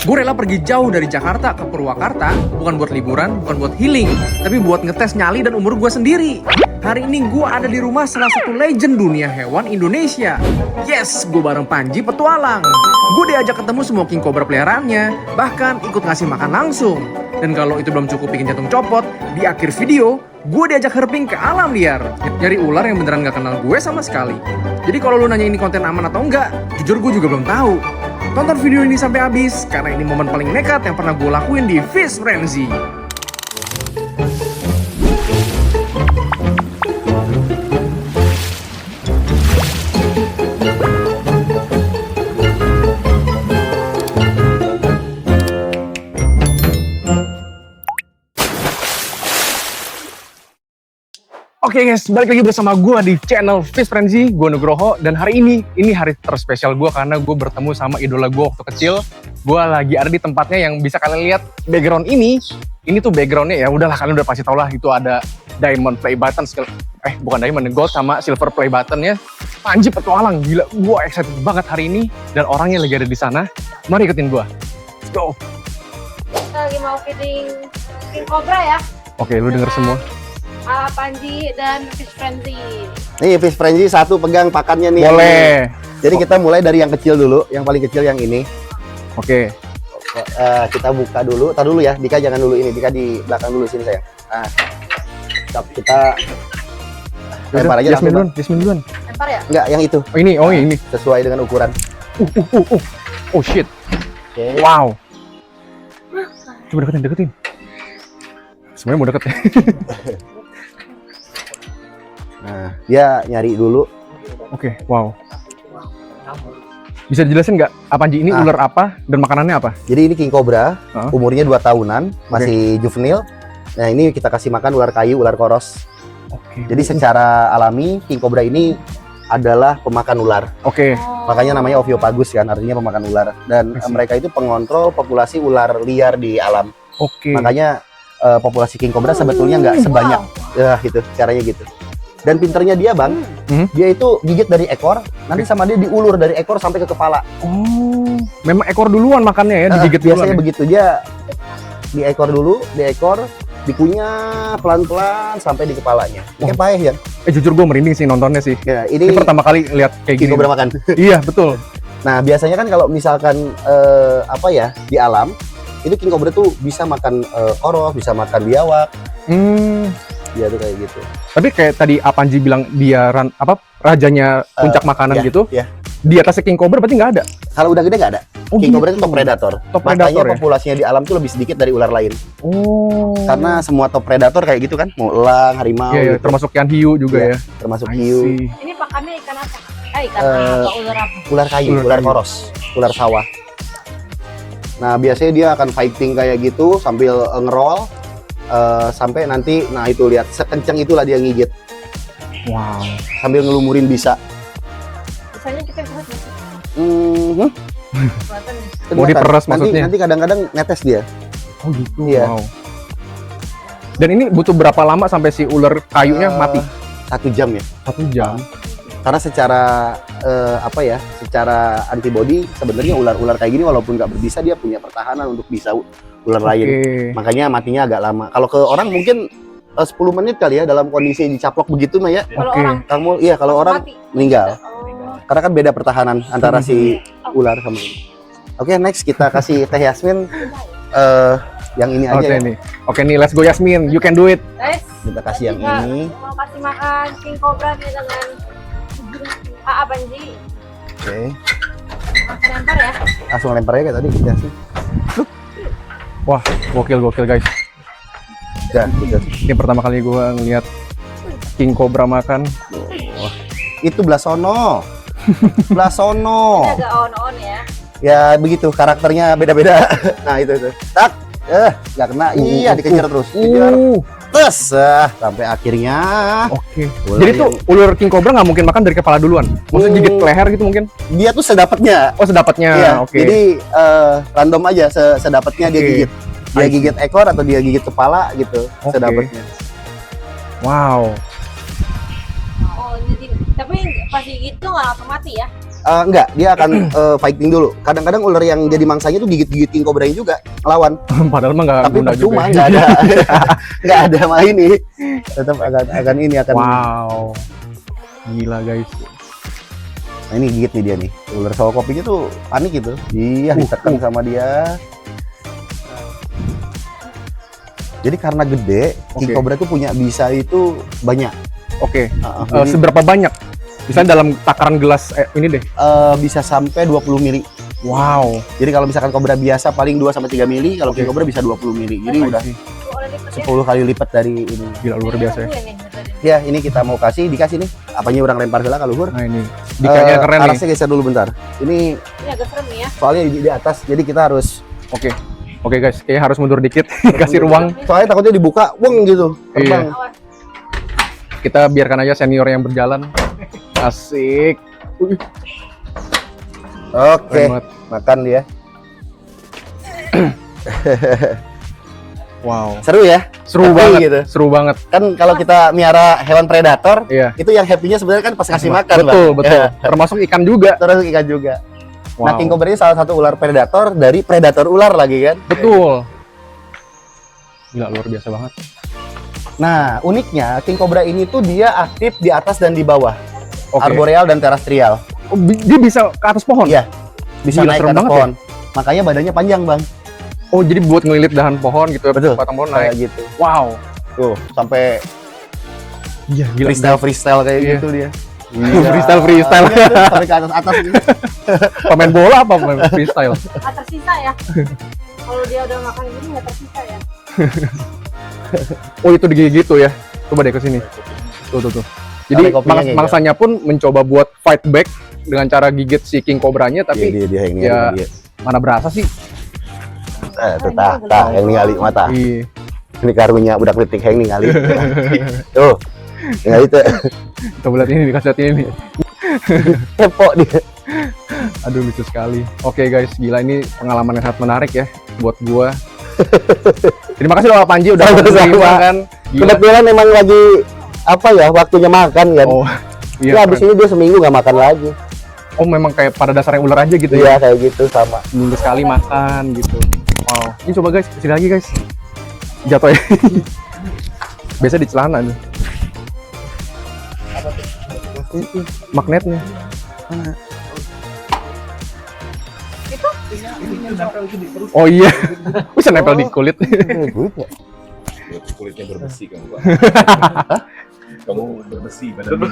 Gue rela pergi jauh dari Jakarta ke Purwakarta, bukan buat liburan, bukan buat healing, tapi buat ngetes nyali dan umur gue sendiri. Hari ini gue ada di rumah salah satu legend dunia hewan Indonesia. Yes, gue bareng Panji petualang. Gue diajak ketemu semua king cobra peliharaannya, bahkan ikut ngasih makan langsung. Dan kalau itu belum cukup bikin jantung copot, di akhir video, gue diajak herping ke alam liar. Nyari ular yang beneran gak kenal gue sama sekali. Jadi kalau lu nanya ini konten aman atau enggak, jujur gue juga belum tahu. Tonton video ini sampai habis, karena ini momen paling nekat yang pernah gue lakuin di Fish Frenzy. Oke guys, balik lagi bersama gue di channel Fish Frenzy, gue Nugroho. Dan hari ini hari terspesial gue karena gue bertemu sama idola gue waktu kecil. Gue lagi ada di tempatnya yang bisa kalian lihat background ini. Ini tuh backgroundnya ya udahlah kalian udah pasti tau lah, itu ada diamond play button, bukan diamond, gold sama silver play buttonnya. Panji petualang, gila, gue excited banget hari ini. Dan orangnya lagi ada di sana. Mari ikutin gue, let's go. Kita lagi mau feeding king cobra ya. Oke, lu denger semua. Panji dan Fish Frenzy. Nih Fish Frenzy satu pegang pakannya nih. Boleh. Jadi kita mulai dari yang kecil dulu, yang paling kecil yang ini. Oke. Kita buka dulu, tar dulu ya. Dika jangan dulu ini, Dika di belakang dulu sini sayang. Kita lempar aja Jasmine duluan, Jasmine duluan. Lempar ya? Enggak, yang itu. Oh ini. Sesuai dengan ukuran. Oh shit. Oke. Wow. Coba deketin. Semuanya mau deket ya. Nah, dia nyari dulu. Oke, wow. Bisa dijelasin nggak Panji ini ular apa dan makanannya apa? Jadi ini king cobra, umurnya 2 tahunan, masih juvenil. Nah, ini kita kasih makan ular kayu, ular koros. Oke. Jadi secara alami king cobra ini adalah pemakan ular. Oke. Makanya namanya Ophiopagus kan, artinya pemakan ular. Dan mereka itu pengontrol populasi ular liar di alam. Oke. Makanya populasi king cobra sebetulnya nggak sebanyak gitu, caranya gitu. Dan pinternya dia bang, dia itu gigit dari ekor, nanti sama dia diulur dari ekor sampai ke kepala. Oh, memang ekor duluan makannya ya, digigit biasanya duluan, begitu, dia di ekor dulu, dikunyah pelan-pelan sampai di kepalanya. Ini payah ya. Jujur gue merinding sih nontonnya sih. Ya, ini pertama kali lihat kayak king gini. cobra makan. Iya betul. Nah biasanya kan kalau misalkan di alam itu king cobra tuh bisa makan koros, bisa makan biawak. Dia tuh kayak gitu. Tapi kayak tadi Panji bilang dia rajanya puncak makanan gitu. Iya. Di atasnya king cobra berarti nggak ada? Kalau udah gede nggak ada. King cobra itu top predator. Makanya populasinya di alam tuh lebih sedikit dari ular lain. Oh. Karena semua top predator kayak gitu kan, mau elang, harimau. Iya, gitu. Termasuk ikan hiu juga ya. Termasuk hiu. Ini pakannya ikan apa? Ikan apa? Ular apa? Ular kayu, ular koros, ular sawah. Nah biasanya dia akan fighting kayak gitu sambil ngerol. Sampai nanti, nah itu lihat sekencang itulah dia ngigit. Wow. Sambil ngelumurin bisa. Biasanya kita buat Mau diperes maksudnya? Nanti kadang-kadang netes dia. Oh gitu. Iya. Wow. Dan ini butuh berapa lama sampai si ular kayunya mati? 1 jam ya. 1 jam. Karena secara antibody sebenarnya ular-ular kayak gini walaupun nggak berbisa dia punya pertahanan untuk bisa ular lain. Makanya matinya agak lama. Kalau ke orang mungkin 10 menit kali ya dalam kondisi dicaplok begitu mah ya. Kalau orang meninggal. Karena kan beda pertahanan antara si ular sama ini. Oke, next kita kasih teh Yasmin yang ini aja ya. Oke nih, let's go Yasmin, you can do it. Guys, kita kasih yang ini. Mau kasih makan king cobra nih dengan Panji. Oke. Langsung lempar ya. Langsung lempar aja kayak tadi Yasmin. Wah, gokil guys. Ya, gitu. Ini pertama kali gue ngeliat king cobra makan. Itu Blasono. Blasono. Ini agak on ya. Ya begitu, karakternya beda-beda. Nah itu. Tak, nggak kena. Iya, dikejar terus. Dikejar. Terus, sampai akhirnya. Oke. Jadi tuh ular king cobra nggak mungkin makan dari kepala duluan. Maksudnya gigit leher gitu mungkin? Dia tuh sedapatnya. Oh sedapatnya. Iya. Oke. Jadi random aja sedapatnya dia gigit. Dia gigit ekor atau dia gigit kepala gitu. Sedapatnya. Wow. Oh, jadi tapi pas gigit tuh nggak langsung mati ya? Enggak, dia akan fighting dulu. Kadang-kadang ular yang jadi mangsanya tuh gigit-gigit king cobra juga ngelawan. Padahal mah nggak Tapi guna juga. percuma, nggak ada nggak ada main ini. Tetap akan. Wow, gila guys. Nah ini gigit nih dia nih. Ular sawo kopinya tuh panik gitu. Iya, ditekan sama dia. Jadi karena gede, king Oke. cobra tuh punya bisa itu banyak. Oke, Jadi, seberapa banyak? Misalnya dalam takaran gelas ini deh. bisa sampai 20 mili. Wow. Jadi kalau misalkan kobra biasa paling 2 sampai 3 mili, kalau Oke. king cobra bisa 20 mili. Jadi udah Oleh lipat ya. 10 kali lipat dari ini. Gila luar biasa ya. Ya, ini kita mau dikasih nih. Apanya orang lempar heula ka luhur. Nah ini, dikanya keren nih. Arasnya geser dulu bentar. Ini Ini agak serem nih ya. soalnya di atas, jadi kita harus Oke, oke guys, kayaknya harus mundur dikit, kasih ruang. soalnya takutnya dibuka, weng gitu, terbang. Awas. Kita biarkan aja senior yang berjalan. Asik. Oke, Keren banget. makan dia. Wow. Seru ya? Seru Happy banget, gitu. seru banget. Kan kalau kita miara hewan predator, Iya. itu yang happy-nya sebenarnya kan pas kasih makan, Betul, Bang. betul. Termasuk ikan juga. Terus ikan juga. Nah, Wow. king cobra ini salah satu ular predator dari predator ular lagi kan? Betul. Gila luar biasa banget. Nah, uniknya king cobra ini tuh dia aktif di atas dan di bawah, Oke. arboreal dan terestrial. Oh, dia bisa ke atas pohon? Iya. Bisa Gila, naik ke serem atas banget pohon. Makanya badannya panjang, Bang. Oh, jadi buat ngelilit dahan pohon gitu ya, Betul. batang pohon Kayak naik. gitu. Wow. Tuh, sampai Iya, gila. freestyle kayak Iya. gitu dia. Freestyle. Iya, tuh, sampai ke atas gitu. Pemain bola apa pemain freestyle? Nggak tersisa ya. Kalau dia udah makan gini nggak tersisa ya. Oh, itu digigit tuh ya. Coba deh ke sini. Tuh. Jadi Sampai kopinya ngejak. mangsanya pun mencoba buat fight back dengan cara gigit si king cobranya, tapi dia yang ya- ningali dia. mana berasa sih? Tuh, tah yang ningali mata. Iya. Ini karunya budak letik yang ningali. Tuh. Ningali tuh. Coba lihat ini, dikasih lihat ini. Kepo dia. Aduh, lucu sekali. Oke guys, gila ini pengalaman yang sangat menarik ya buat gua. Terima kasih loh Pak Panji udah Sama-sama. menerima kan. Gila. Kebetulan emang lagi apa ya, waktunya makan kan. Oh, Iya, iya. habis keren. ini dia seminggu nggak makan lagi. Oh, memang kayak pada dasarnya ular aja gitu Iya, ya. kayak gitu sama. Seminggu sekali makan gitu. Wow. Ini coba guys, kesini lagi guys. Jatuh ya. Biasa di celana nih. Magnetnya. Oh iya. Bisa nempel di kulit. Kulitnya berbesi kamu, Pak. Kamu berbesi badanmu.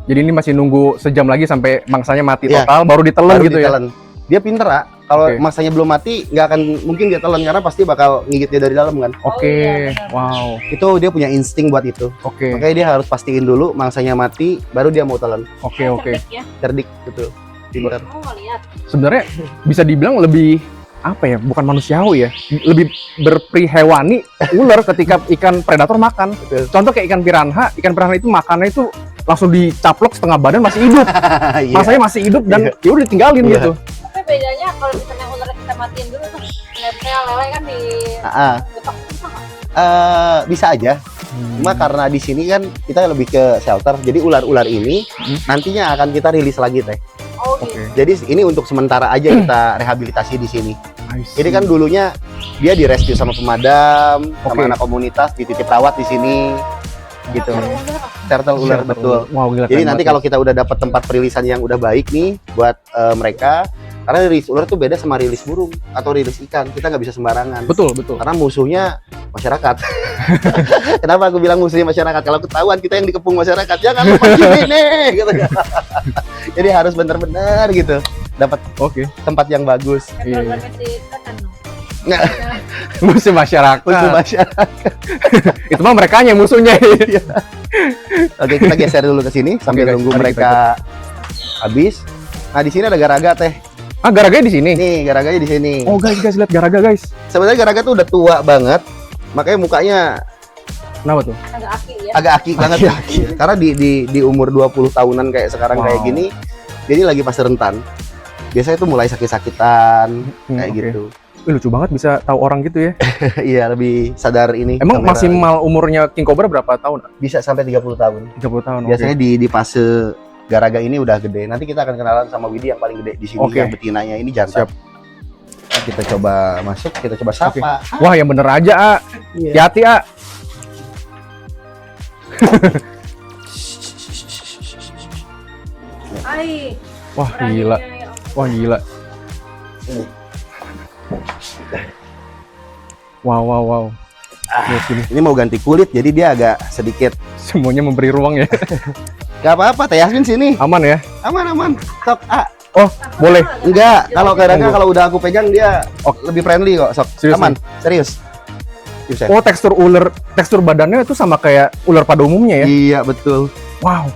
Jadi ini masih nunggu sejam lagi sampai mangsanya mati Iya. total, baru ditelan Baru gitu ya. ditelan. Dia pinter, ah. Kalau Oke. masanya belum mati, nggak akan mungkin dia telan karena pasti bakal ngigit dia dari dalam kan. Oke. Oh, iya, benar. Wow. Itu dia punya insting buat itu. Oke. Makanya dia harus pastiin dulu mangsanya mati, baru dia mau telan. Oke. Cerdik ya. Cerdik gitu. Pinter. Kamu nggak lihat. Sebenarnya bisa dibilang lebih apa ya? Bukan manusiawi ya. Lebih berprihewani ular ketika ikan predator makan. Betul. Contoh kayak ikan piranha itu makannya itu langsung dicaplok setengah badan masih hidup. Iya. Mangsanya masih hidup dan ya udah ditinggalin Iya. gitu. Tapi bedanya kalau misalnya ular kita matiin dulu tuh, nempel lele kan di Ah, getok itu sama. bisa aja. Cuma karena di sini kan kita lebih ke shelter, jadi ular-ular ini nantinya akan kita rilis lagi teh. Oh Oke. gitu. Jadi ini untuk sementara aja kita rehabilitasi di sini. I see. Jadi kan dulunya dia direscue sama pemadam, sama Oke. anak komunitas, dititip rawat di sini, gitu. Shelter ular Shelter betul. Wow, gila. Jadi keren nanti banget. kalau kita udah dapat tempat perilisan yang udah baik nih buat mereka, karena rilis ular tuh beda sama rilis burung atau rilis ikan. Kita nggak bisa sembarangan. betul. Karena musuhnya masyarakat. Kenapa aku bilang musuhnya masyarakat? Kalau ketahuan kita yang dikepung masyarakat, jangan lupa gini, gitu. Jadi harus benar-benar gitu, dapat Oke. tempat yang bagus. Iya. Programnya si Tatan dong. Musuh masyarakat. Musuh masyarakat. Itu mah merekanya musuhnya. Oke, kita geser dulu ke sini sambil guys, nunggu mari mereka habis. Nah, di sini ada garaga teh. Ah, garaga di sini. Nih, garaganya di sini. Oh, guys, lihat garaga, guys. Sebenarnya garaga tuh udah tua banget. Makanya mukanya Kenapa tuh? Agak aki ya. agak aki banget. Karena di umur 20 tahunan kayak sekarang Wow. kayak gini, jadi lagi pas rentan. Biasanya tuh mulai sakit-sakitan kayak oke. gitu. Wih, lucu banget bisa tahu orang gitu ya. Iya, lebih sadar ini. Emang kamera. maksimal umurnya King Cobra berapa tahun? Bisa sampai 30 tahun. 30 tahun. Biasanya di fase Garaga ini udah gede. Nanti kita akan kenalan sama Widi yang paling gede di sini. Oke. Yang betinanya ini jantan. Siap. Kita coba masuk, kita coba sapa. Wah, yang bener aja, A. Iya. Hati-hati, A. Ai. Wah, gila. beraninya, ya ampun. Wah, gila. Wow. Lihat sini. Ini mau ganti kulit, jadi dia agak sedikit. Semuanya memberi ruang ya. Gak apa-apa, Teh Yasmin sini. Aman ya? Aman. Sok, Oh, boleh. Enggak, kalau Garaga Tunggu. kalau udah aku pegang dia lebih friendly kok. Sok, Serius aman. Serius. Serius, ya? Oh, tekstur badannya itu sama kayak ular pada umumnya ya? Iya, betul. Wow.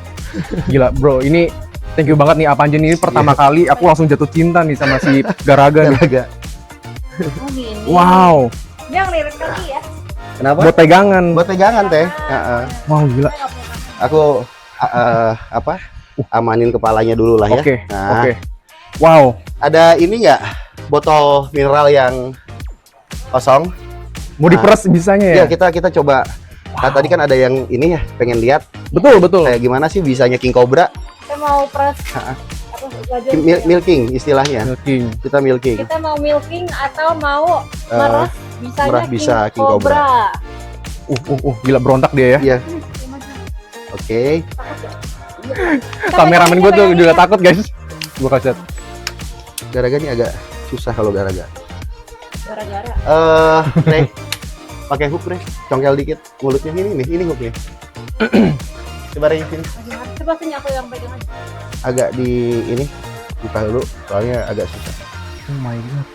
Gila, bro. Ini thank you banget nih Apanjen, ini pertama kali aku langsung jatuh cinta nih sama si Garaga nih. Garaga. Oh, gini. Wow. Dia ngelirik kaki ya. Kenapa? Buat pegangan. Buat pegangan, Teh. Heeh. Wow, gila. Saya nggak punya kaki. Aku amanin kepalanya dulu lah ya. Oke, Nah, oke. Wow. ada ini nggak botol mineral yang kosong? Mau diperes bisanya ya? Ya, kita coba. Nah, tadi kan ada yang ini ya, pengen lihat Betul. kayak gimana sih bisanya King Cobra. Kita mau press Ha-ha. apa belajar Milking istilahnya. Milking. Kita milking. kita mau milking atau mau Eh, meres bisanya merah bisa King Cobra. Gila berontak dia ya. Iya. Oke. Kameramen gue tuh juga takut, guys. Gue kasih lihat. Garaga ini agak susah kalau Garaga. gara-gara Rey, pakai hook Rey, congkel dikit mulutnya ini hooknya. Coba Rey sini. coba sini aku yang pegang aja. Agak di ini buka dulu, soalnya agak susah. Oh my god.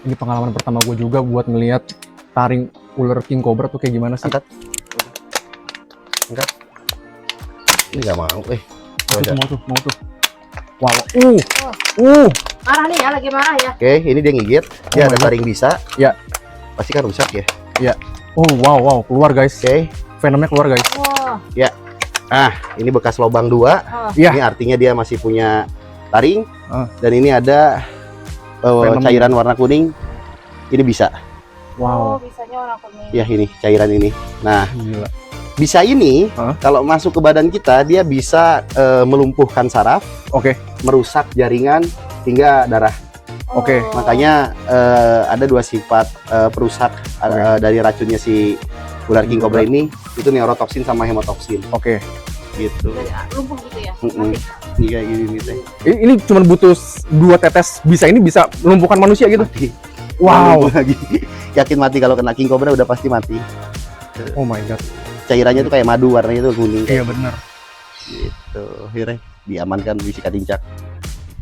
Ini pengalaman pertama gue juga buat ngelihat taring ular King Cobra tuh kayak gimana sih? Angkat. Ini nggak mau. Mau tuh. Wow. Marah nih ya, lagi marah ya. Oke, ini dia gigit. Dia Oh ada my God. taring bisa. Ya. Pasti kan rusak ya. Oh wow, keluar guys. Oke. Venomnya keluar guys. Wah, Ini bekas lubang 2. Iya. Ini artinya dia masih punya taring. Ah. Dan ini ada Venom. cairan warna kuning. Ini bisa. oh Wow. bisanya warna kuning. Ya ini cairan ini. Nah, Gila. bisa ini Hah? kalau masuk ke badan kita dia bisa melumpuhkan saraf, Oke. merusak jaringan hingga darah. Oke. Oh. Makanya ada 2 sifat perusak dari racunnya si ular King Cobra ini, itu neurotoksin sama hemotoksin Oke. gitu. Jadi, lumpuh gitu ya. Mm-mm. Mati. Ini kayak gini nih teh. Ini cuma butuh 2 tetes bisa melumpuhkan manusia gitu. Mati. Wow. Lumpuh lagi. Yakin mati kalau kena King Cobra udah pasti mati. Oh my god. Cairannya tuh kayak madu, warnanya tuh kuning. Iya bener. Gitu. Akhirnya diamankan di sikat incak.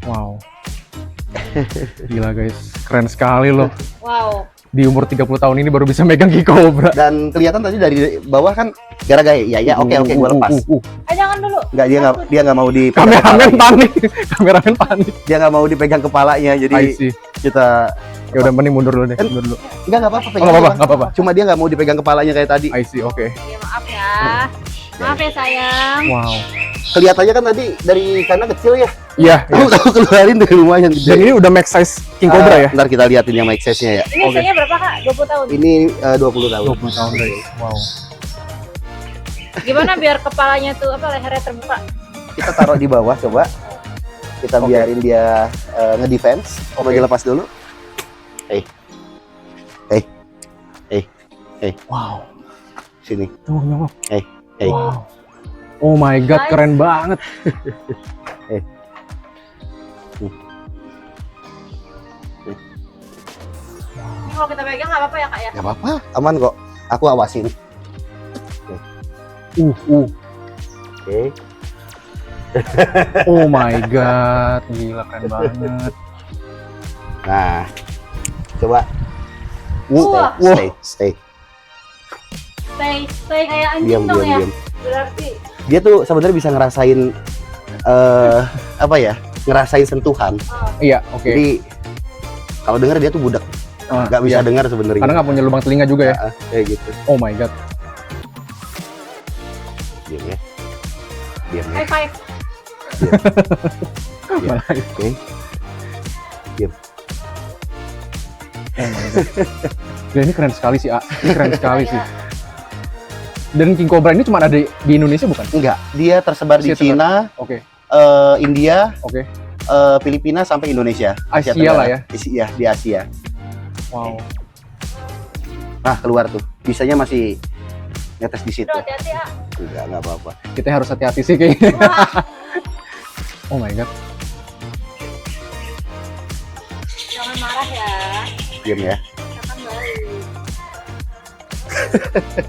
Wow. Gila guys, keren sekali loh. Wow. Di umur 30 tahun ini baru bisa megang King Cobra. Dan kelihatan tadi dari bawah kan Garaga ya oke gue lepas. Jangan dulu. Enggak, dia nggak mau di Kameramen panik. Kameramen panik. dia nggak mau dipegang kepalanya, I jadi see. kita Ya udah mending mundur dulu deh. Mundur dulu. nggak apa-apa Oh, pegang nggak apa-apa, aja, Bang. nggak apa-apa. Cuma dia nggak mau dipegang kepalanya kayak tadi. I see, oke. Ya, maaf ya. Maaf ya sayang. Wow. Kelihatannya kan tadi dari sana kecil ya. Iya. Aku keluarin dari rumah yang gede. Dan ini udah max size King Cobra ya? Ntar kita liatin yang make size-nya ya. Ini usianya berapa kak? 20 tahun. Ini 20 tahun. 20 tahun guys. Wow. Gimana biar kepalanya tuh apa lehernya terbuka? Kita taruh di bawah coba. Kita Oke. biarin dia ngedefense. Coba Oke. dilepas dulu. Wow. Sini. Tuh nyokap. Hey. Wow. Oh my god, Nice. keren banget. Ini kalau kita pegang nggak apa-apa ya kak ya? Gak apa-apa, aman kok. Aku awasin. Oke. Oh my god, gila keren banget. Nah, coba. Wah. Stay. Stay kayak anjing dong ya. Berarti Dia tuh sebenarnya bisa ngerasain apa ya? Ngerasain sentuhan. Iya, oke. Jadi kalau denger dia tuh budak, nggak bisa iya. dengar sebenarnya. Karena nggak punya lubang telinga juga ya. Kayak gitu. Oh my god. Diam ya. Diam ya. high five. Diam. Malah- Oke. Oh my god. Ya, ini keren sekali sih, A. Ini keren sekali sih. Dan King Cobra ini cuma ada di Indonesia bukan? Enggak, dia tersebar di Masih tersebar. Cina, Oke. India, Oke. Filipina sampai Indonesia. Asia Tenggara. lah ya. Iya, di Asia. Wow. Nah, keluar tuh. Bisanya masih netes di situ. Bro, hati-hati ya. Enggak apa-apa. Kita harus hati-hati sih kayaknya. Wah, Oh my god. jangan marah ya. Diam ya. Akan balik.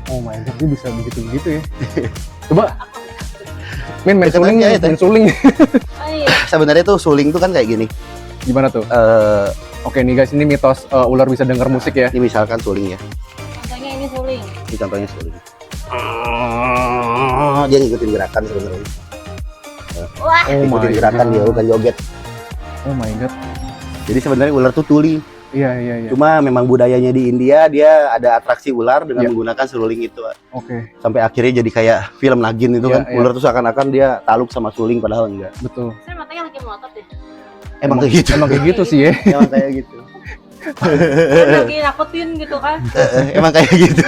Oh my god, dia bisa begitu-begitu ya. Coba. Main Dekat suling, aja ya, Teh. main suling. Oh iya. Sebenarnya tuh suling tuh kan kayak gini. Gimana tuh? Oke nih guys, ini mitos ular bisa dengar musik ya. Ini misalkan suling ya. Contohnya ini suling. Ini contohnya suling. Dia ngikutin gerakan sebenarnya. Wah, Oh my Ngikutin gerakan god. dia, bukan joget. Oh my god. Jadi sebenarnya ular tuh tuli. Iya, iya, iya. Cuma memang budayanya di India dia ada atraksi ular dengan Iya. menggunakan seruling itu. Oke, Sampai akhirnya jadi kayak film Nagin itu Iya, kan. iya. Ular tuh seakan-akan dia taluk sama suling padahal enggak. betul. saya matanya lagi melotot deh. Emang kayak gitu. Emang kayak gitu sih ya. Emang kayak gitu. Lagi nakutin gitu kan. Emang kayak gitu.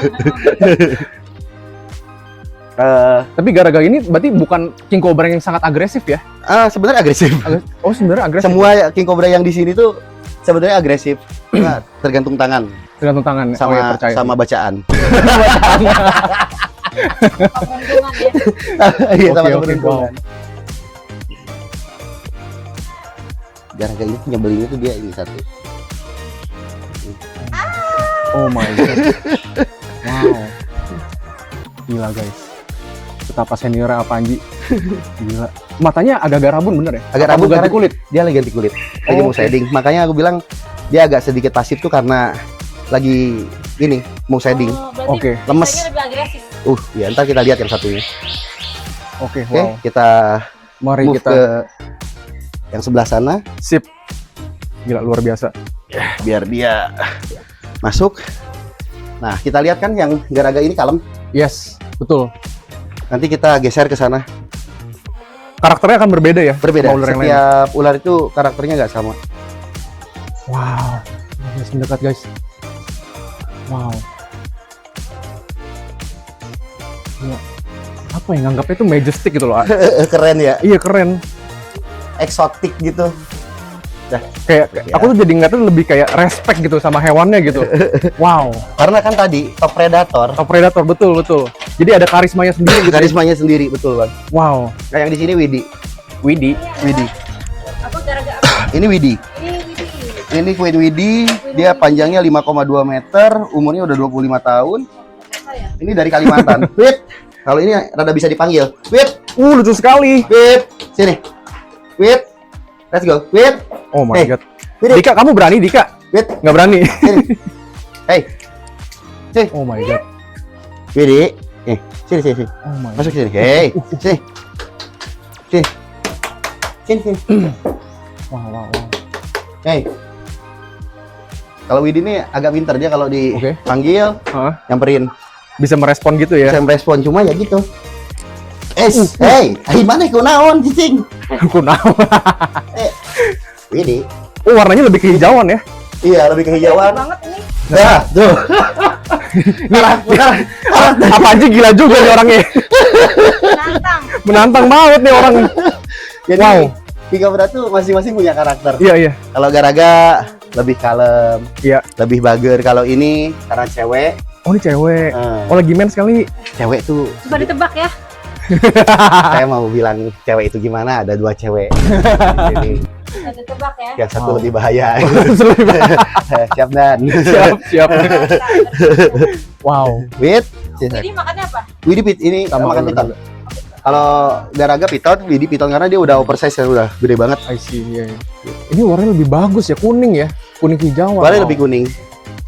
Tapi gara-gara ini berarti bukan king cobra yang sangat agresif ya? Sebenarnya agresif. Oh, sebenarnya agresif. Semua king cobra yang di sini tuh sebenarnya agresif. Nah, tergantung tangan Tergantung tangan. sama Oh, ya, percaya. sama bacaan. Pembunuhan ya. Iya, Oke, sama oke, keberuntungan. Gara-gara ini nyebelinnya tuh dia ini satu. Oh my god. Wow. Gila guys. Betapa seniornya Avanji. Gila. Matanya agak-agak rabun bener ya? Agak Apa rabun ganti karena kulit. Dia lagi ganti kulit. Lagi Oh, mau oke. shading. Makanya aku bilang dia agak sedikit pasif tuh karena lagi ini mau shading. Oh, berarti Oke. Lemes. bisanya lebih agresif. Ya ntar kita lihat yang satunya. Oke, Oke, wow. kita Mari move kita ke yang sebelah sana sip. Gila luar biasa. biar dia masuk. Nah, kita lihat kan yang garaga ini kalem. Yes, betul. Nanti kita geser ke sana. Karakternya akan berbeda ya? Berbeda. sama ular yang lain? Setiap ular itu karakternya nggak sama. Wow. Guys, mendekat guys. Wow. Ya. Apa yang nganggapnya itu majestic gitu loh. Keren ya, Iya keren. eksotik gitu. Kayak Ya. aku tuh jadi ngeliatnya lebih kayak respect gitu sama hewannya gitu. Wow. Karena kan tadi top predator, Top predator betul betul. Jadi ada karismanya sendiri gitu. karismanya sendiri, betul Bang. Wow. Nah, yang di sini Widi. Widi. Widi. Apa gara-gara apa? Ini Widi. Ini Ini Queen Widi, dia panjangnya 5,2 meter, umurnya udah 25 tahun. saya. Ini dari Kalimantan. Wit. Kalau ini rada bisa dipanggil. Wit, Lucu sekali. Wit. Sini. Wit. Let's go. Wit. Oh my Hey. god. Widi. Dika, kamu berani Dika? Wit. Nggak berani. Sini. Hey. Sini. Oh my god. Widi. Sini, sini, sini. Oh my god. Masuk sini. Hey. Sini. Sini. Sini, sini. Wow, wow, wow. Hey. Kalau Widi ini agak pintar, dia kalau Oke. dipanggil, Hah? nyamperin. Bisa merespon gitu ya? Bisa merespon, cuma ya gitu. Hey, mana kau naon, cicing? Aku tahu. Widi. Oh, warnanya lebih kehijauan ya? Iya, lebih kehijauan. Banget ini. Dah, tuh. Apa aja gila juga nih orangnya. Nantang. Menantang banget nih orang. Jadi, Wow. Tiga Cobra tuh masing-masing punya karakter. Iya, iya. Kalau Garaga lebih kalem, Iya. lebih bager. Kalau ini karena cewek, Oh, ini cewek. eh, Oh, lagi mens kali. cewek tuh Coba ditebak ya. saya mau bilang cewek itu gimana? Ada dua cewek. Jadi Coba ditebak ya. yang satu Wow. lebih bahaya. Lebih banget. Siap dan. Siap, siap. Wow. Wit, Jadi makannya apa? Widi pit ini Sama makan ular piton. Kalau Garaga piton, Widi piton karena dia udah oversize ya, udah gede banget. I see, iya, iya. Ini warnanya lebih bagus ya, kuning ya. Kuning hijauan. Warnanya Wow. lebih kuning.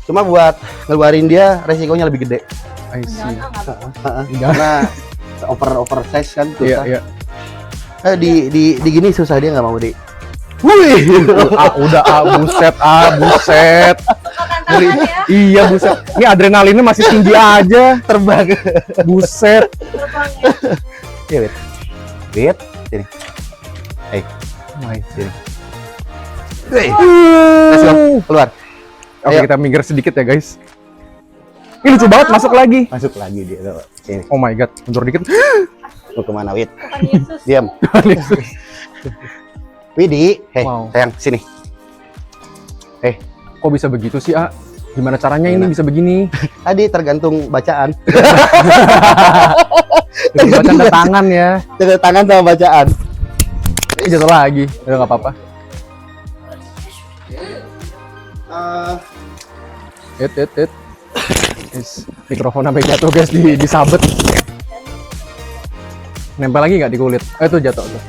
Cuma buat ngeluarin dia resikonya lebih gede. I see. Jangan nggak apa. Jangan. Karena oversize kan tuh. Iya, iya. Di gini susah, dia nggak mau di. Wih. Udah, buset. Suka tantangan ya. Iya, buset. Ini adrenalinnya masih tinggi aja. Terbang. Buset. Terbang ya. Iya, Wit. Wit, sini. Oh my God. Wih. Let's go. Keluar. Oke, Ayo. kita minggir sedikit ya, guys. Ini lucu banget, masuk lagi. Masuk lagi dia. Tuh. Sini. Oh my god, mundur dikit. Mau kemana, Wit? Bukan Yesus. Diam. Widi, Wow. sayang sini. Kok bisa begitu sih, A? Gimana caranya ini bisa begini? Tadi tergantung bacaan. Dengan baca tanda tangan ya. Tanda tangan sama bacaan. Jatuh lagi. Udah nggak apa-apa. It. Yes. Mikrofon sampai jatuh guys, disabet. Nempel lagi nggak di kulit? Itu jatuh tuh.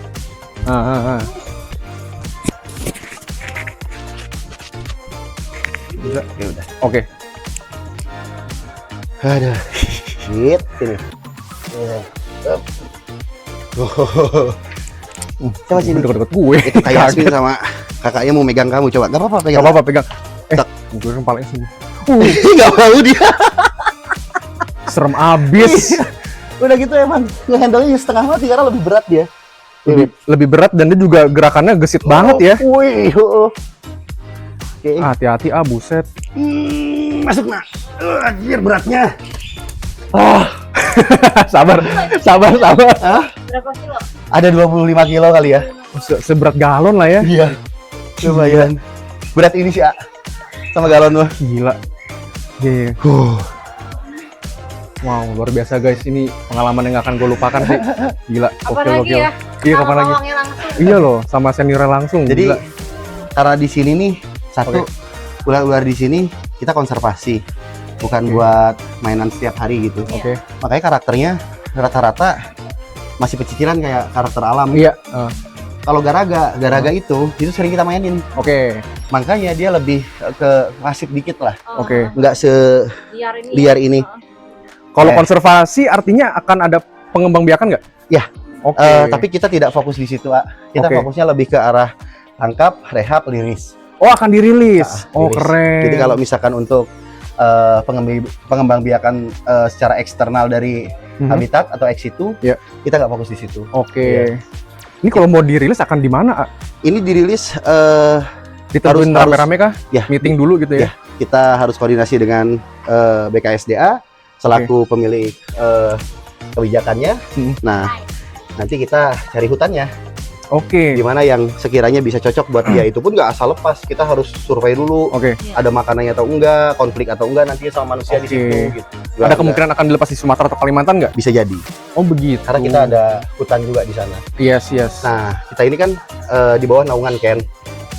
Bisa. Ya udah. Oke. Aduh. Shit, sini. Coba sini. Deket-deket gue. Itu kayak Yasmin sama kakaknya mau megang kamu, coba. Gak apa-apa pegang. Gak apa-apa pegang. Gue kan paling sini. Gak mau dia. Serem abis. Udah gitu emang ngehandle-nya setengah mati karena lebih berat dia. Lebih berat dan dia juga gerakannya gesit banget ya. Wih. Oke. Hati-hati buset. Masuk nak. Anjir beratnya. sabar. Berapa kilo? Ada 25 kilo kali ya. Seberat galon lah ya. Iya. Lumayan. Berat ini sih, sama galon mah. Gila. Iya. Wow, luar biasa guys. Ini pengalaman yang gak akan gue lupakan sih. Gila. Kapan lagi ya? Iya, kapan lagi? Bawangnya langsung. Iya loh, sama seniornya langsung. Jadi Gila. karena di sini nih satu ular-ular di sini kita konservasi, bukan buat mainan setiap hari gitu. Oke. Makanya karakternya rata-rata masih pecicilan kayak karakter alam. Iya. Kalau garaga itu sering kita mainin. Oke. Makanya dia lebih ke klasik dikit lah, Oke. nggak Liar ini. liar ini. Kalau Eh. konservasi artinya akan ada pengembangbiakan nggak? Ya. Oke. Tapi kita tidak fokus di situ, kita Oke. fokusnya lebih ke arah tangkap, rehab, liris. Oh, akan dirilis. Oh, Liris. keren. Jadi kalau misalkan untuk pengembangbiakan secara eksternal dari Mhm. habitat atau ex situ, Iya. kita nggak fokus di situ. Oke. Ini kalau mau dirilis akan di mana, A? Ini dirilis Ditentuin Harus- rame-rame kah? ya Meeting dulu gitu ya? Ya. kita harus koordinasi dengan BKSDA selaku pemilik kebijakannya. Nah, nanti kita cari hutannya Oke. di mana yang sekiranya bisa cocok buat dia. Itu pun nggak asal lepas, kita harus survei dulu. Oke. Ada makanannya atau enggak, konflik atau enggak nantinya sama manusia di Oke. situ gitu. Ada kemungkinan akan dilepas di Sumatera atau Kalimantan nggak? bisa jadi Oh, begitu. karena kita ada hutan juga di sana. Yes. Nah, kita ini kan di bawah naungan Ken.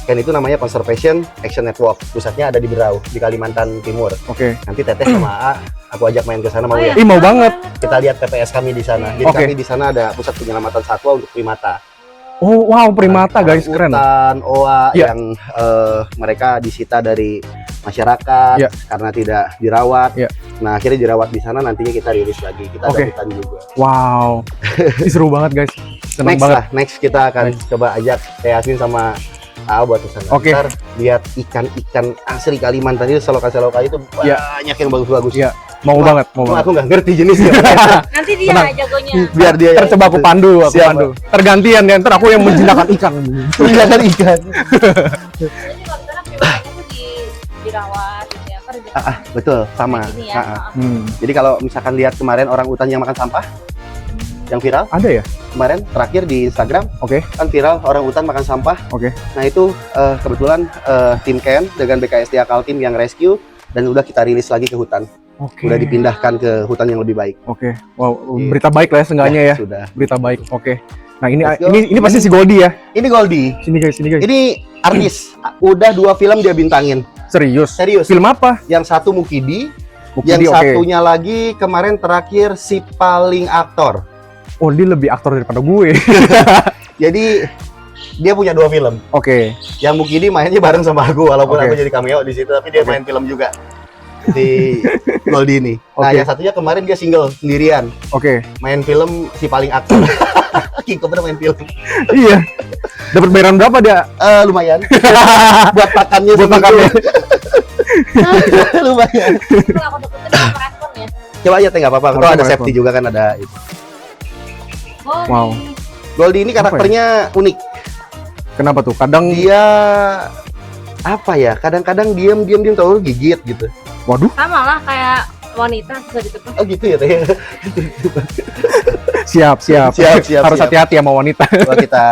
Ken itu namanya Conservation Action Network. Pusatnya ada di Berau, di Kalimantan Timur. Oke. Nanti Teteh sama AA, aku ajak main ke sana mau Oh, ya. iya. Ih, mau banget. Kita lihat PPS kami di sana. Jadi Oke. kami di sana ada pusat penyelamatan satwa untuk primata. Oh, wow, primata Orang guys, keren. Hutan, oa Iya. yang mereka disita dari masyarakat Iya. karena tidak dirawat. Iya. Nah, akhirnya dirawat di sana, nantinya kita rilis lagi. Kita Oke. ada hutan juga. Wow. Ih, seru banget guys. Senang Next banget. lah, next kita akan coba ajak Teh Yasmin sama AA buat ke sana. Oke. Ntar lihat ikan-ikan asli Kalimantan itu, selokan-selokan itu Iya. banyak yang bagus-bagus. Iya. Mau Cuma- banget, mau Cuma banget. aku nggak ngerti jenisnya. Nanti dia Tenang. jagonya. Biar dia Ntar coba aku pandu, Siap, pandu. Tergantian ya, ntar aku yang menjinakkan ikan. Menjinakkan ikan. Jadi kalau misalnya primanya tuh dirawat gitu ya. Betul, sama. Ini ya. Jadi kalau misalkan lihat kemarin orang hutan yang makan sampah, yang viral Ada ya? kemarin terakhir di Instagram, Oke. kan viral orang hutan makan sampah. Oke. Nah itu kebetulan tim Ken dengan BKSDA Kaltim yang rescue dan udah kita rilis lagi ke hutan. Oke. Udah dipindahkan ke hutan yang lebih baik. Oke. Wow, Iya. berita baik lah ya seenggaknya ya. Sudah. Berita baik. Oke. Nah, ini Let's go. ini pasti si Goldie ya. Ini Goldie. Sini guys. Ini artis. Udah 2 film dia bintangin. Serius. Serius. Film apa? Yang satu Mukidi, Mukidi, yang oke. satunya lagi kemarin terakhir si paling aktor. Oh, dia lebih aktor daripada gue. Jadi dia punya 2 film. Oke. Yang Mukidi mainnya bareng sama aku, walaupun Oke. aku jadi cameo di situ, tapi dia Oke. main film juga di Goldie ini. Nah, Oke. yang satunya kemarin dia single sendirian, Oke. main film si paling aktor. Kiko bener main film. Iya. Dapat bayaran berapa dia? Lumayan. Buat makannya Buat seminggu. makannya. Lumayan. Kalau aku deketin dia merespon ya. Coba aja teh nggak apa-apa. Kalau Oke, ada respon. safety juga kan ada itu. Oh, Wow. nih. Goldie ini Apa ya? karakternya unik. Kenapa tuh? Kadang Dia apa ya? Kadang-kadang diam tahu gigit gitu. waduh. Sama lah kayak wanita bisa ditebak. Oh gitu ya teh. Siap. Harus hati-hati sama wanita. Coba kita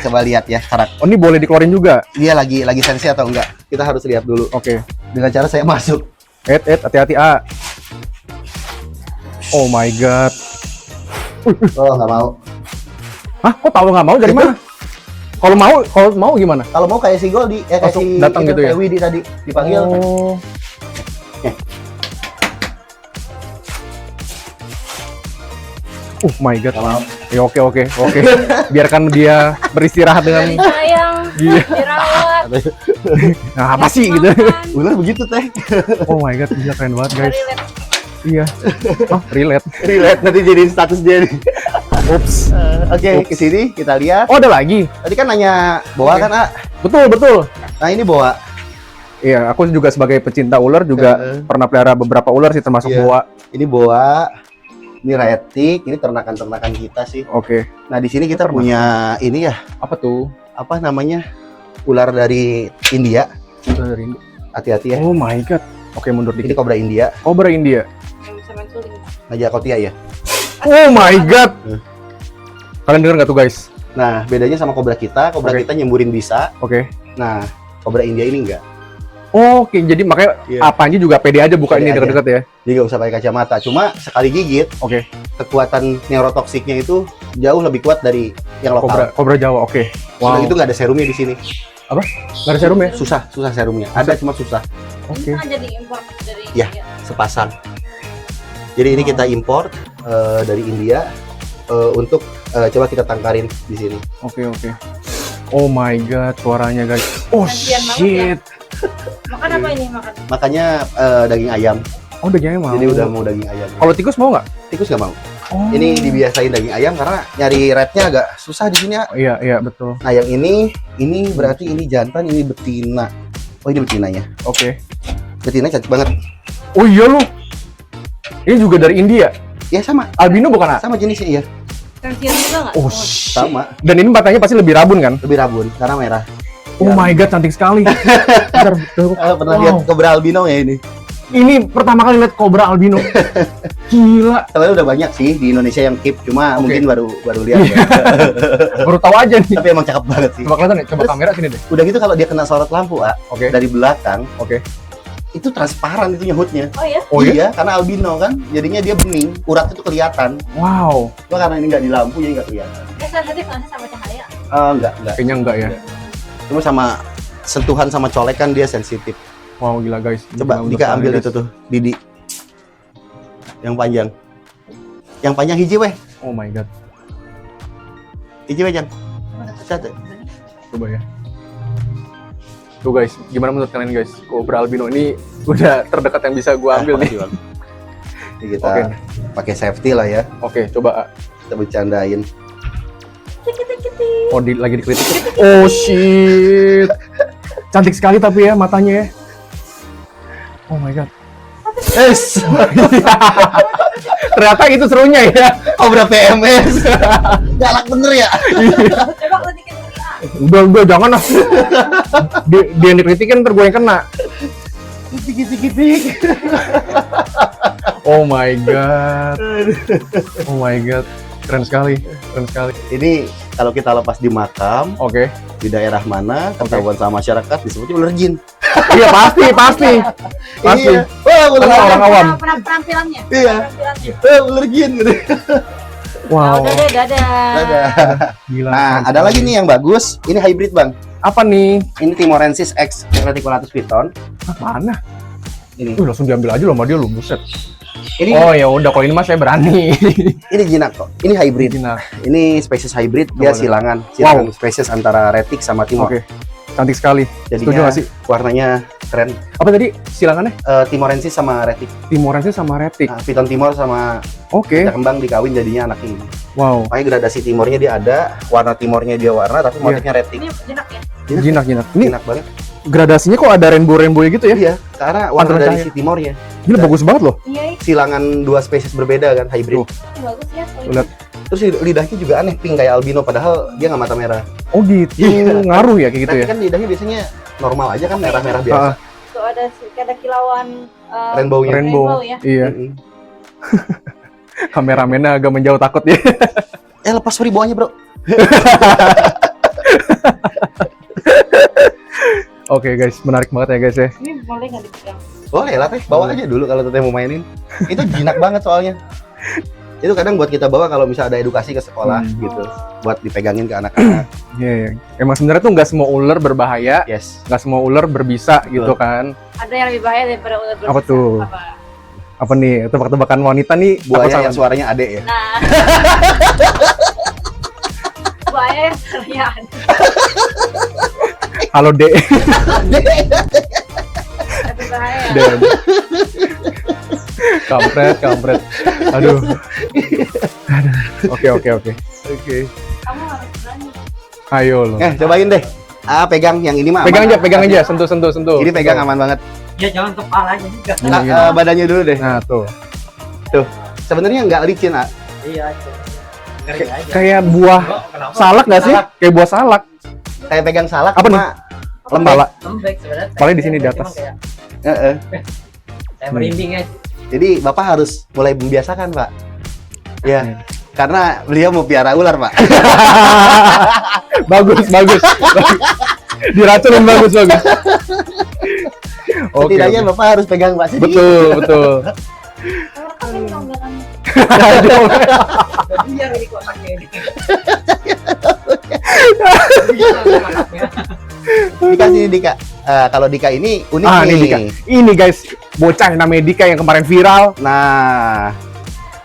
coba lihat ya karakter. Oh, ini boleh dikeluarin juga. Dia lagi sensi atau enggak? Kita harus lihat dulu. Oke. Dengan cara saya masuk. Hati-hati, A. Oh my god. Oh, nggak mau. Hah? Kok tahu nggak mau? Dari Itu. mana? Kalau mau gimana? Kalau mau kayak si Goldi, kayak Langsung si datang gitu ya? kayak Widi tadi dipanggil. Oh. My god. Nggak mau. Ya oke. Biarkan dia beristirahat dengan Sayang, Iya. dirawat, nah, apa sih gitu. makan, Ular begitu teh. Oh my god, gila keren banget guys. relate. Iya. Oh, relate. Relate nanti jadiin status dia nih. Ups. Oke, ke sini kita lihat. Oh, ada lagi. Tadi kan nanya boa kan, A? Betul. Nah, ini boa. Iya, aku juga sebagai pecinta ular juga pernah pelihara beberapa ular sih termasuk Iya. boa. Ini boa. Ini retik, ini ternakan-ternakan kita sih. Oke. Nah, di sini kita Ternak. punya ini ya, Apa tuh? apa namanya? Ular dari India. Ular dari India. Hati-hati ya. Oh my god. Oke, mundur Ini dikit. kobra India. Cobra India. Yang bisa main suling. Naja Kotia ya. Oh my god. Hmm. Kalian denger nggak tuh guys? Nah, bedanya sama kobra kita Oke. kita nyemburin bisa. Oke. Nah, kobra India ini enggak. Oke, jadi makanya Iya. Apanya juga pede aja buka Pede ini aja. dekat-dekat ya. Jadi nggak usah pakai kacamata. Cuma sekali gigit, Oke. kekuatan neurotoksiknya itu jauh lebih kuat dari yang lokal. Cobra Jawa. Oke. Sudah Wow. itu nggak ada serumnya di sini. Nggak ada serum ya? Susah serumnya. Ada cuma susah. Oke. Ini kan jadi import dari Iya. India. Sepasang. Jadi ini kita import dari India untuk coba kita tangkarin di sini. Oke. Oh my god, suaranya guys. Oh Kasian banget shit. Makan apa ini? Makan. Makanya daging ayam. Oh, dagingnya mau. Jadi udah mau daging ayam. Kalau tikus mau nggak? Tikus nggak mau. Oh. Ini dibiasain daging ayam karena nyari rednya agak susah di sini ya. Iya, betul. Nah yang ini berarti ini jantan, ini betina. Oh ini betinanya. Oke. Betina cantik banget. Oh iya lu. Ini juga dari India. Ya sama, Albino bukan, A? sama jenisnya ya. Tensian juga nggak? Oh, Sama, Dan ini matanya pasti lebih rabun kan? lebih rabun karena merah. Oh Ya. my god, cantik sekali. Bentar, Pernah Wow. lihat kobra albino ya ini? Ini pertama kali lihat kobra albino. Gila. Sebenarnya udah banyak sih di Indonesia yang keep, cuma Oke. mungkin baru lihat. Ya. Baru tahu aja nih. Tapi emang cakep banget sih. Coba kelihatan nih, coba Terus- kamera sini deh. Udah gitu kalau dia kena sorot lampu, Oke. dari belakang, Oke. itu transparan itu hoodnya. Oh ya? Oh iya? Iya, karena albino kan, jadinya dia bening, urat itu kelihatan. Wow. Cuma karena ini nggak di lampu jadi nggak kelihatan. Sensitif nggak sih sama cahaya? Enggak. Kayaknya enggak ya. Cuma sama sentuhan sama colekan dia sensitif. Wow, gila guys. Coba Gila, Dika udah ambil guys. itu tuh, Didi. Yang panjang. Yang panjang hiji weh. Oh my god. Hiji weh, Jan. Satu. Coba ya. Tuh guys, gimana menurut kalian guys? Cobra albino ini udah terdekat yang bisa gua ambil nih. Makasih, Bang. Ini kita Oke. pakai safety lah ya. Oke, coba. A. Kita bercandain. Oh, lagi dikritik. Oh shit. Cantik sekali tapi ya matanya ya. Oh my god. Es, Ternyata itu serunya ya. Cobra PMS. Galak bener ya. Coba kelitikin lagi. Udah jangan lah. Dia yang dikritikin ntar gue yang kena. Tik. Oh my god. Oh my god. Keren sekali. Ini kalau kita lepas di makam Oke. di daerah mana ketahuan sama masyarakat disebutnya ular jin. Iya pasti. Iya. Wah, ular Karena jin. orang awam. Penampilannya. Iya. Penampilannya. Ular jin gitu. Wow. Udah deh, dadah. Dadah. Gila. Nah, keren ada sekali. lagi nih yang bagus. Ini hybrid, Bang. Apa nih? Ini Timorensis X reticulatus piton. Ah, mana? Ini. Langsung diambil aja loh sama dia lu, buset. Ini Oh ya udah kalau ini mah saya berani. ini jinak kok. Ini hybrid. Nah, Ini spesies hybrid, dia Coba silangan Wow. spesies antara retik sama timor. oke. Cantik sekali. Setuju Jadinya nggak sih? warnanya keren. Apa tadi silangannya? Timorensis sama retik. Timorensis sama retik. Nah, piton timor sama Oke. kita kembang dikawin jadinya anak ini. Wow. Makanya gradasi timornya dia ada, warna timornya dia warna, tapi Iya. motifnya retik. Ini jinak ya? Jinak. Ini Jinak banget. gradasinya kok ada rainbow gitu ya? Iya, karena warna Pantulan dari cahaya. si timornya. Gila bagus banget loh. Iya, Silangan dua spesies berbeda kan, hybrid. Tuh. bagus ya. Lihat. Terus lidahnya juga aneh, pink kayak albino, padahal dia nggak mata merah. Oh gitu. Iya. Ngaruh ya kayak gitu Tapi ya? kan lidahnya biasanya normal aja kan, merah-merah biasa. Ah, Tuh ada kilauan Rainbow-nya. Rainbow. ya. Iya. Kameramennya agak menjauh takut ya. Lepas sorry bawahnya bro. Oke guys, menarik banget ya guys ya. Ini boleh nggak dipegang? Boleh lah teh, bawa aja dulu kalau teteh mau mainin. Itu jinak banget soalnya. Itu kadang buat kita bawa kalau misalnya ada edukasi ke sekolah gitu, buat dipegangin ke anak-anak. Iya, iya. Emang sebenarnya tuh nggak semua ular berbahaya, Yes. nggak semua ular berbisa gitu kan. Ada yang lebih bahaya daripada ular berbisa. Apa tuh? Apa nih? Tebak-tebakan wanita nih? Buaya apa yang suaranya adek ya. Nah. Buaya yang suaranya ada. Halo Dek. Lebih bahaya. Dek. Kampret. Aduh. Oke. Oke. Kamu harus berani. Ayo lo. Cobain deh. Pegang yang ini mah. Pegang aman. aja, sentuh. Ini pegang aman banget. Ya jangan kepalanya juga. Gini. Badannya dulu deh. Nah tuh. Sebenarnya nggak licin, ah. Iya aja. Ngeri aja. Kayak buah Kok, kenapa? salak nggak sih? Salak. Kayak buah salak. Kayak pegang salak. Apa nih? cuma Lembala. Lembek sebenarnya. Paling di sini di Cuma atas. kayak Heeh. saya merinding ya. Jadi Bapak harus mulai membiasakan, Pak. Ya. Karena beliau mau piara ular, Pak. bagus. Diracunin bagus. Oke. Setidaknya Bapak harus pegang Pak sedikit. Betul. Kamu rekamin dong belakangnya. Udah biar ini kotaknya ini. Dika sini Dika. Kalau Dika ini unik nih. Ini Dika. Ini guys, bocah yang namanya Dika yang kemarin viral. Nah,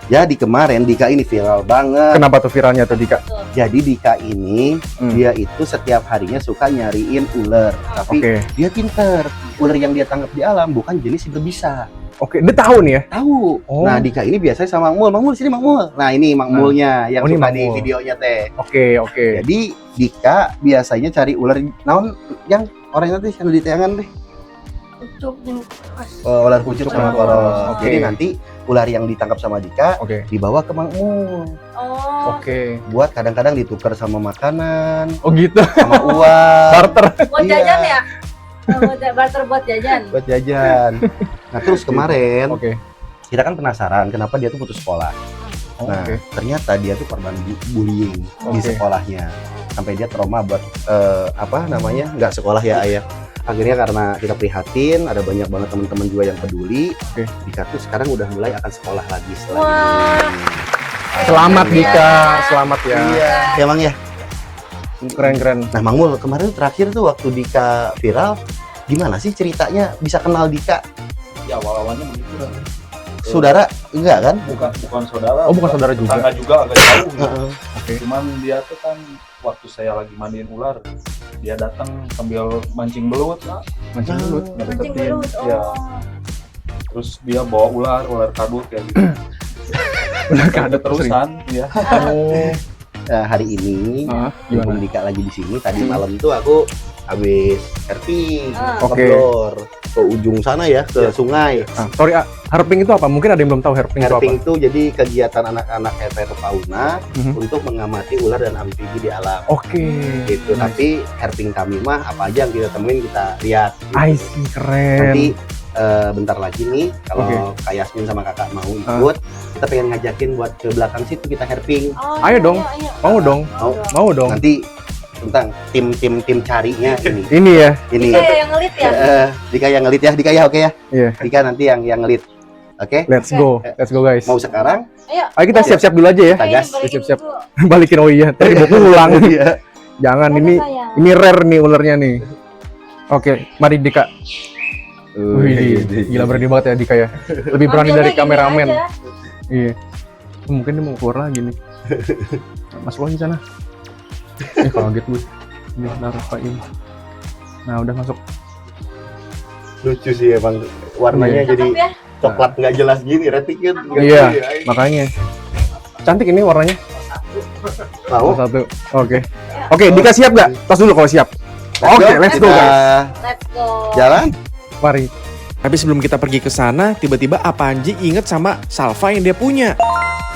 jadi kemarin Dika ini viral banget. Kenapa tuh viralnya tuh Dika? Jadi Dika ini Hmm. dia itu setiap harinya suka nyariin ular, tapi Oke. dia pinter. Ular yang dia tangkap di alam bukan jenis yang berbisa. Oke, dia tahu nih ya. Tahu. Oh. Nah, Dika ini biasanya sama Mang Mul sini Mang Mul. Nah, ini Mang Mulnya yang Oh, ini suka Mang di Mul. videonya teh. Oke. Jadi Dika biasanya cari ular naon yang orang nanti yang di tangan deh. Ucuk nih. Ular kucuk sama koros. Oke. Jadi nanti ular yang ditangkap sama Dika Oke. dibawa ke Mang Mul. Oh, Oke. Buat kadang-kadang ditukar sama makanan, Oh gitu. sama uang. Barter. buat Iya. jajan ya? Barter buat jajan. Buat jajan. Nah, terus kemarin Oke. kita kan penasaran kenapa dia tuh putus sekolah. Nah, Oke. ternyata dia tuh korban bullying di Oke. sekolahnya. Sampai dia trauma buat nggak sekolah ya ayah. Akhirnya karena kita prihatin, ada banyak banget teman-teman juga yang peduli. Oke. Dika tuh sekarang udah mulai akan sekolah lagi setelah Wah. ini. Selamat Iya. Dika, selamat ya. Iya, emang ya. Keren. Nah, Mang Mul, kemarin terakhir tuh waktu Dika viral, gimana sih ceritanya bisa kenal Dika? Ya awal-awalnya begitu lah. Saudara? Enggak kan? Bukan saudara. Oh, bukan saudara juga. Tetangga juga agak jauh. gitu. Heeh. Oke. Cuman dia tuh kan waktu saya lagi mandiin ular, dia datang sambil mancing belut, Kak. Mancing belut. Mancing Ngedeketin. belut. Iya. Oh. Terus dia bawa ular kadut kayak gitu. Udah Ada kadut terusan, ya. Oh. Nah, hari ini Gimana? mumpung Dika lagi di sini, tadi malam tuh aku habis herping, Oke. ngeblor ke ujung sana ya, ke sungai. Sorry, herping itu apa? Mungkin ada yang belum tahu herping itu apa. Herping itu jadi kegiatan anak-anak herpetofauna Mhm. untuk mengamati ular dan amfibi di alam. Oke. Gitu. Nice. Tapi herping kami mah apa aja yang kita temuin kita lihat. Gitu. I see, keren. Nanti bentar lagi nih kalau Kak Yasmin sama Kakak mau ikut, kita pengen ngajakin buat ke belakang situ kita herping. Oh, Ayo dong. Mau dong. Mau dong. Nanti tentang tim carinya ini. Ini ya. Ini. Dika yang ngelit ya? Dika yang ngelit ya, Dika ya oke ya. Iya. Dika nanti yang ngelit. Oke? Let's go guys. Mau sekarang? Ayo. Ayo kita siap-siap dulu aja ya. Kita gas. balikin Siap-siap. dulu. Balikin, oh iya. Tadi mau pulang. Iya. Jangan, Ada ini sayang. rare nih ularnya nih. Oke, mari Dika. Wih, gila berani banget ya Dika ya. Lebih berani Ambilnya dari gini kameramen. aja. Iya. Mungkin dia mau keluar lagi nih. Masuk lagi sana. Kaget gue. Ini naruhin. Nah, udah masuk. Lucu sih emang warnanya Iya. jadi Cakep ya? coklat nggak jelas gini, retik kan. Iya, makanya. Cantik ini warnanya. Mau? Satu. Oke. Oke, Dika siap nggak? Tos dulu kalau siap. Oke, let's go guys. Let's go. Jalan? Mari. Tapi sebelum kita pergi ke sana, tiba-tiba Apanji inget sama salva yang dia punya.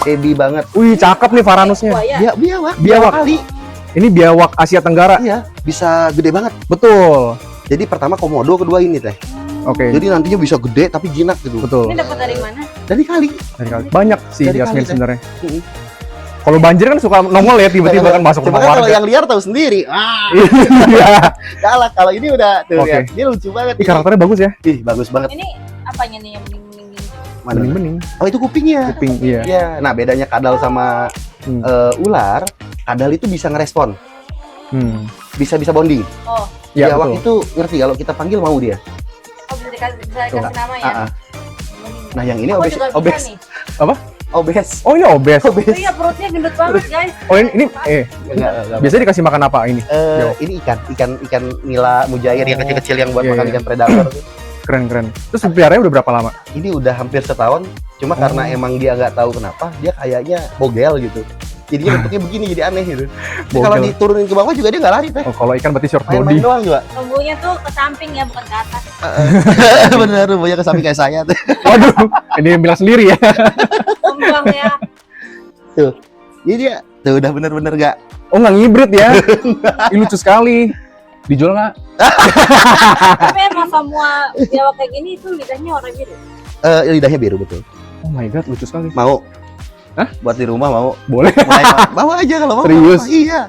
Heavy banget. Wih, cakep nih Varanusnya. Buaya. Biawak. Biawak. Kali. Ini biawak Asia Tenggara. Iya, bisa gede banget. Betul. Jadi pertama komodo, kedua ini teh. Oke. Jadi nantinya bisa gede tapi jinak gitu. Betul. Ini dapat dari mana? Dari kali. Dari kali. Banyak sih Dari Yasmin kali, sebenarnya. Mm-mm. Kalau banjir kan suka nongol ya tiba-tiba kan masuk Cuma rumah kan kalau warga. yang liar tahu sendiri. Iya. Galak. Kalau ini udah tuh Oke. lihat. Dia lucu banget. Ih, karakternya bagus ya. Ih, bagus banget. Ini apanya nih yang bening-bening gini? Mana? Bening-bening. Oh, itu kupingnya. Kuping, iya. Iya. Nah, bedanya kadal sama Hmm. ular, kadal itu bisa ngerespon, Hmm. bisa bonding. Oh, Ya, Biawak betul. itu ngerti kalau kita panggil mau dia. oh bisa dikasih nama ya? Ah, ah. Nah, yang ini Aku obes, juga bisa obes, nih. obes. Oh, ini obes. Oh iya, perutnya gendut banget guys. Oh, ini Enggak. biasanya dikasih makan apa ini? Ini ikan nila mujair yang kecil-kecil yang buat Iya, makan iya. ikan predator tuh. Keren. Terus peliharanya udah berapa lama? Ini udah hampir setahun, cuma karena emang dia nggak tahu kenapa dia kayaknya bogel gitu. Jadinya bentuknya begini, jadi aneh gitu. Tapi kalau Bogel. diturunin ke bawah juga dia nggak lari teh. Oh, kalau ikan berarti short Main-main body. doang juga. Tumbuhnya tuh ke samping ya, bukan ke atas. Bener, banyak ke samping kayak saya tuh. Waduh, ini yang bilang sendiri ya. Kembang ya. Jadi dia tuh udah bener-bener nggak. Oh, nggak ngibrit ya? Ih, lucu sekali. Dijual nggak? Tapi emang semua biawak kayak gini itu lidahnya warna biru. Lidahnya biru betul. Oh my god, lucu sekali. Mau? Hah? Buat di rumah mau? Boleh. Bawa aja kalau mau. Serius? Iya.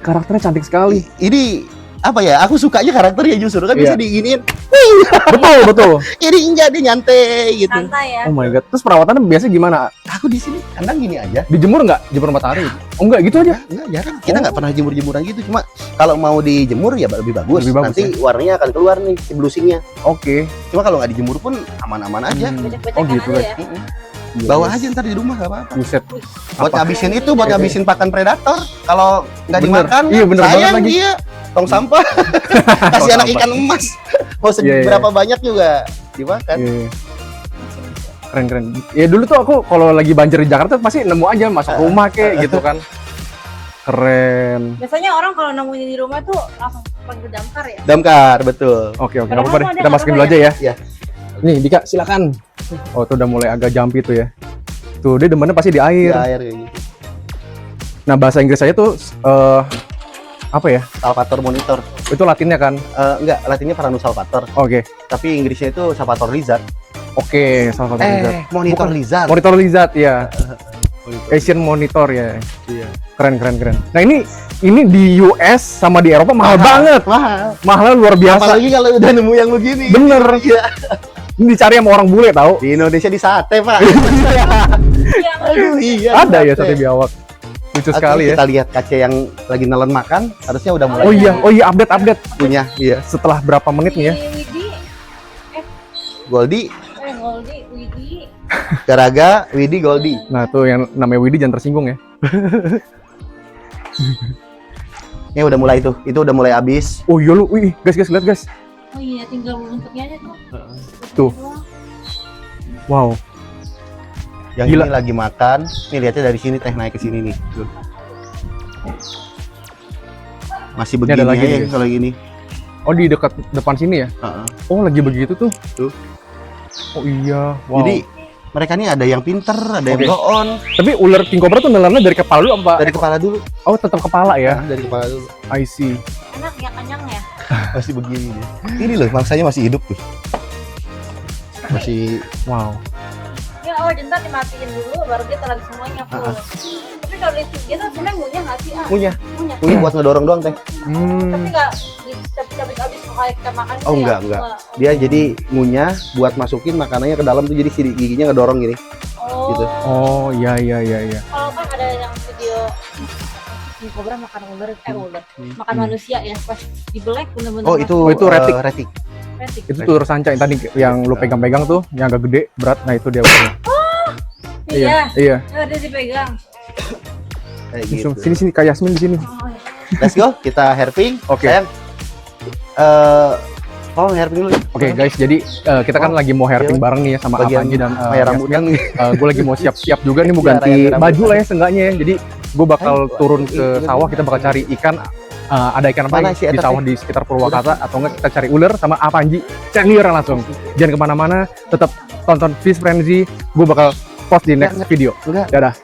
Karakternya cantik sekali. Ini apa ya? Aku sukanya karakternya justru kan Iya. bisa diinin. Betul. Ini enggak dia nyantai gitu. Santai ya. Oh my god. Terus perawatannya biasa gimana? Aku di sini kandang gini aja. Dijemur nggak? Jemur matahari? Oh enggak, gitu aja. Enggak, jarang. Kita nggak pernah jemur-jemuran gitu. Cuma kalau mau dijemur ya lebih bagus. Lebih bagus, Nanti warnanya akan keluar nih si blusingnya. Oke. Cuma kalau nggak dijemur pun aman-aman aja. Bejek-bejekan Oh gitu aja guys. ya. Bawa aja ntar di rumah nggak apa-apa. Buset. Buat Apa? ngabisin itu, buat ngabisin pakan predator. Kalau nggak Bener. dimakan, Iya, bener banget sayang lagi. dia. Tong sampah. Kasih anak sampah. ikan emas. Mau Iya, iya. seberapa banyak juga dimakan. Iya. Keren. Ya dulu tuh aku kalau lagi banjir di Jakarta pasti nemu aja masuk rumah kayak gitu kan. Keren. Biasanya orang kalau nemuin di rumah tuh langsung panggil damkar ya. Damkar, betul. Oke, nggak Padahal apa-apa deh. ada Kita masukin dulu apa aja ya. Iya. Nih, Dika, silakan. Oh, tuh udah mulai agak jumpy tuh ya. Tuh, dia demennya pasti di Di air. air kayak gitu. Nah, bahasa Inggris saya tuh apa ya? Salvator monitor. Itu Latinnya kan? Enggak, latinnya Paranusalvator. Oke. Tapi Inggrisnya itu Salvator lizard. Oke, salah satu lizard. Monitor Bukan. lizard. Monitor lizard ya. Asian monitor ya. Iya. Keren. Nah, ini di US sama di Eropa mahal banget. Mahal. Mahalnya luar biasa. Apalagi kalau udah nemu yang begini. Bener. Iya. Ini dicari sama orang bule tahu. Di Indonesia di sate, Pak. Iya. Aduh, iya. Ada di ya sate biawak. Lucu Oke, sekali ya. kita lihat kaca yang lagi nelen makan, harusnya udah mulai Oh iya, update. punya. Iya. Setelah berapa menit nih ya? Widi, Goldie, Goldi, Widi. Garaga, Widi, Goldie. Nah, tuh yang namanya Widi jangan tersinggung ya. Ini udah mulai tuh. Itu udah mulai habis. Oh iya lu, wih, guys, lihat guys. Oh iya, tinggal bentuknya aja tuh. Tuh. Wow. Yang Gila. ini lagi makan. Nih lihatnya dari sini teh naik ke sini nih. Tuh. Masih Ini begini ada lagi aja nih, guys. kalau gini. Oh, di dekat depan sini ya? Heeh. Oh, lagi begitu tuh. Tuh. Oh iya, wow. Jadi mereka nih ada yang pinter, ada yang Oke. go on. Tapi ular king cobra tuh nelannya dari kepala dulu apa? Dari kepala dulu. Oh, tetap kepala ya. Nah, dari kepala dulu. I see. Enak ya, kenyang ya. Masih begini dia. Ini loh, mangsanya masih hidup tuh. Masih Wow. Ya, oh jentar dimatiin dulu, baru dia lagi semuanya full. Tapi kalau di sini tuh sebenarnya ngunyah nggak sih? punya. Ngunyah. Punya buat ngedorong doang teh. Tapi nggak dicabik-cabik abis kayak kita makan. Oh, gitu ya? enggak. Dia jadi ngunyah buat masukin makanannya ke dalam tuh, jadi si giginya ngedorong gini. Oh. Gitu. Oh, iya. Kalau kan ada yang video king cobra makan ular, makan manusia ya, pas dibelek bener-bener. Oh, itu Oh, itu retik. retik. retik. Itu tuh ular sanca yang tadi yang lu pegang-pegang tuh, yang agak gede, berat. Nah, itu dia. Iya, Iya. ada dipegang. Kayak gitu. Sini kayak Yasmin di sini. Oh, iya. Let's go, kita hairping. Oke. Sayang. Hairping dulu. Oke guys, jadi kita kan lagi mau hairping bareng nih ya sama Bagian Apanji dan kayak rambutan nih. gue lagi mau siap-siap juga nih mau Iya, ganti raya rambut. baju lah ya seenggaknya ya. Jadi gue bakal Ayo, turun ke ini sawah, kita bakal cari ikan. Ada ikan apa Mana ya si di Eta sawah di sekitar Purwakarta, atau enggak kita cari ular sama Apanji, cari liar langsung. Jangan kemana-mana, tetap tonton Fish Frenzy. Gue bakal post di next video. Udah. Dadah.